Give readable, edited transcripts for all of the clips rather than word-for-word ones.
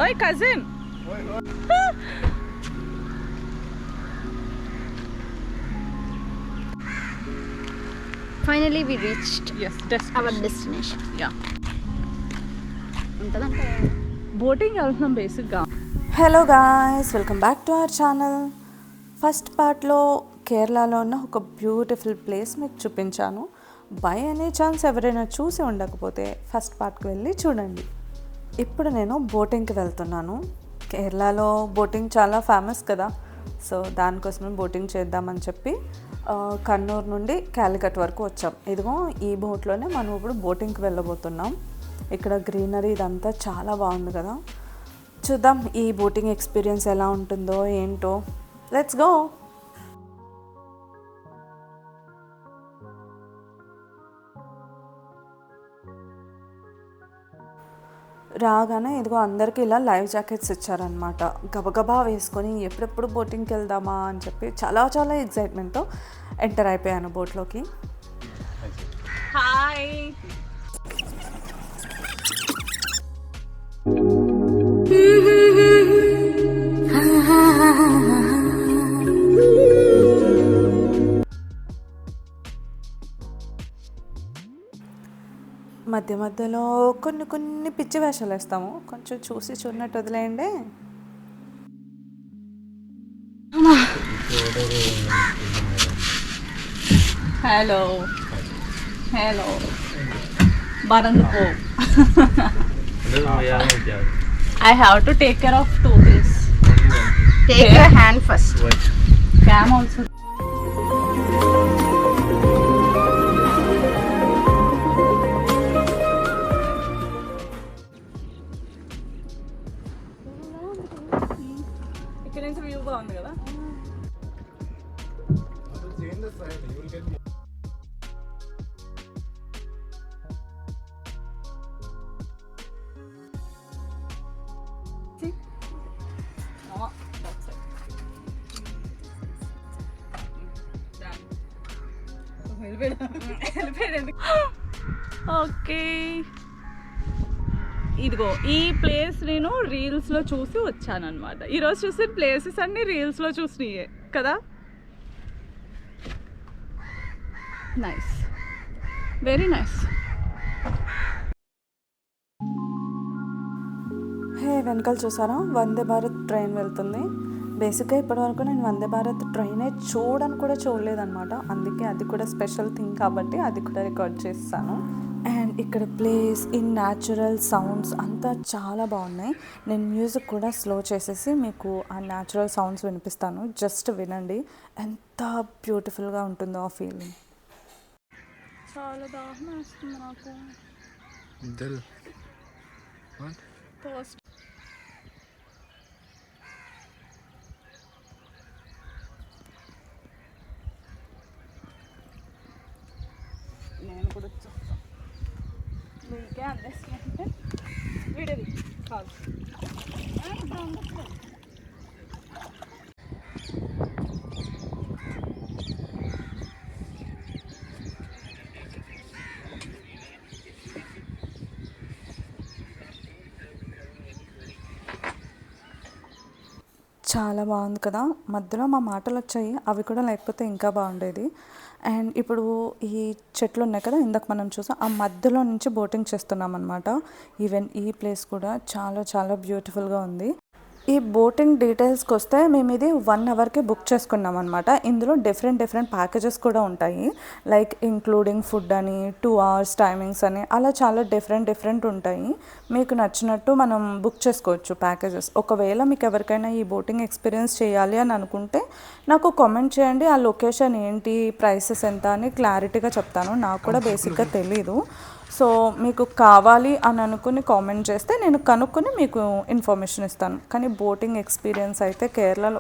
ఓయ్ cousin. Finally we reached our destination. Yeah. ఉంటదంటే boating వెళ్తున్నాం బేసిక్గా. Hello guys, welcome back to our channel. First పార్ట్లో కేరళలో ఉన్న ఒక బ్యూటిఫుల్ ప్లేస్ మీకు చూపించాను. బై ఎనీ ఛాన్స్ ఎవరైనా చూసి ఉండకపోతే ఫస్ట్ పార్ట్కి వెళ్ళి చూడండి. ఇప్పుడు నేను బోటింగ్కి వెళ్తున్నాను. కేరళలో బోటింగ్ చాలా ఫేమస్ కదా, సో దానికోసమే బోటింగ్ చేద్దామని చెప్పి కన్నూరు నుండి కాలికట్ వరకు వచ్చాం. ఇదిగో ఈ బోట్లోనే మనం ఇప్పుడు బోటింగ్కి వెళ్ళబోతున్నాం. ఇక్కడ గ్రీనరీ ఇదంతా చాలా బాగుంది కదా. చూద్దాం ఈ బోటింగ్ ఎక్స్పీరియన్స్ ఎలా ఉంటుందో ఏంటో. Let's go. రాగానే ఇదిగో అందరికీ ఇలా లైవ్ జాకెట్స్ ఇచ్చారనమాట. గబగబా వేసుకొని ఎప్పుడెప్పుడు బోటింగ్కి వెళ్దామా అని చెప్పి చాలా చాలా ఎగ్జైట్మెంట్తో ఎంటర్ అయిపోయాను బోట్లోకి. హాయ్. మధ్య మధ్యలో కొన్ని పిచ్చి వేషాలు వేస్తాము, కొంచెం చూసి చూడనట్టు వదిలేయండి. హలో హలో బరంగపో. I have to take care of two things. take your hand first. Cam also. ఇక్కడ నుంచి వ్యూ బాగుంది కదా. ఓకే, ఇదిగో ఈ ప్లేస్ నేను రీల్స్లో చూసి వచ్చానమాట. ఈరోజు చూసిన ప్లేసెస్ అన్నీ రీల్స్లో చూసినాయే కదా. Nice, very nice. హే, వెనకాల చూసారా వందే భారత్ ట్రైన్ వెళ్తుంది. బేసిక్గా ఇప్పటివరకు నేను వందే భారత్ ట్రైనే చూడలేదన్నమాట. అందుకే అది కూడా స్పెషల్ థింగ్ కాబట్టి అది కూడా రికార్డ్ చేస్తాను. అండ్ ఇక్కడ ప్లేస్ ఇన్ న్యాచురల్ సౌండ్స్ అంతా చాలా బాగున్నాయి. నేను మ్యూజిక్ కూడా స్లో చేసేసి మీకు ఆ న్యాచురల్ సౌండ్స్ వినిపిస్తాను, జస్ట్ వినండి ఎంత బ్యూటిఫుల్గా ఉంటుందో ఆ ఫీలింగ్. చాలా దాహం వేస్తుంది నాకు. పోస్ట్ నేను కూడా వచ్చేస్తాను. మీకే అందేస్తుంటే వీడేది కాదు. చాలా బాగుంది కదా. మధ్యలో మా మాటలు వచ్చాయి, అవి కూడా లేకపోతే ఇంకా బాగుండేది. అండ్ ఇప్పుడు ఈ చెట్లు ఉన్నాయి కదా, ఇందాక మనం చూసాం, ఆ మధ్యలో నుంచి బోటింగ్ చేస్తున్నాం అనమాట. ఈవెన్ ఈ ప్లేస్ కూడా చాలా చాలా బ్యూటిఫుల్గా ఉంది. ఈ బోటింగ్ డీటెయిల్స్కి వస్తే మేము ఇది 1 అవర్కి బుక్ చేసుకున్నాం అనమాట. ఇందులో డిఫరెంట్ ప్యాకేజెస్ కూడా ఉంటాయి, లైక్ ఇంక్లూడింగ్ ఫుడ్ అని, 2 hours టైమింగ్స్ అని, అలా చాలా డిఫరెంట్ ఉంటాయి. మీకు నచ్చినట్టు మనం బుక్ చేసుకోవచ్చు ప్యాకేజెస్. ఒకవేళ మీకు ఎవరికైనా ఈ బోటింగ్ ఎక్స్పీరియన్స్ చేయాలి అని అనుకుంటే నాకు కామెంట్ చేయండి. ఆ లొకేషన్ ఏంటి, ప్రైసెస్ ఎంత అని క్లారిటీగా చెప్తాను. నాకు కూడా బేసిక్గా తెలీదు. సో మీకు కావాలి అని అనుకుని కామెంట్ చేస్తే నేను కనుక్కొని మీకు ఇన్ఫర్మేషన్ ఇస్తాను. కానీ బోటింగ్ ఎక్స్పీరియన్స్ అయితే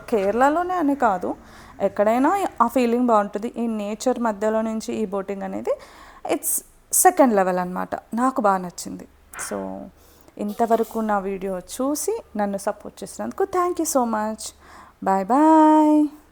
కేరళలోనే అని కాదు, ఎక్కడైనా ఆ ఫీలింగ్ బాగుంటుంది. ఈ నేచర్ మధ్యలో నుంచి ఈ బోటింగ్ అనేది ఇట్స్ సెకండ్ లెవెల్ అనమాట. నాకు బాగా నచ్చింది. సో ఇంతవరకు నా వీడియో చూసి నన్ను సపోర్ట్ చేసినందుకు thank you so much. Bye bye.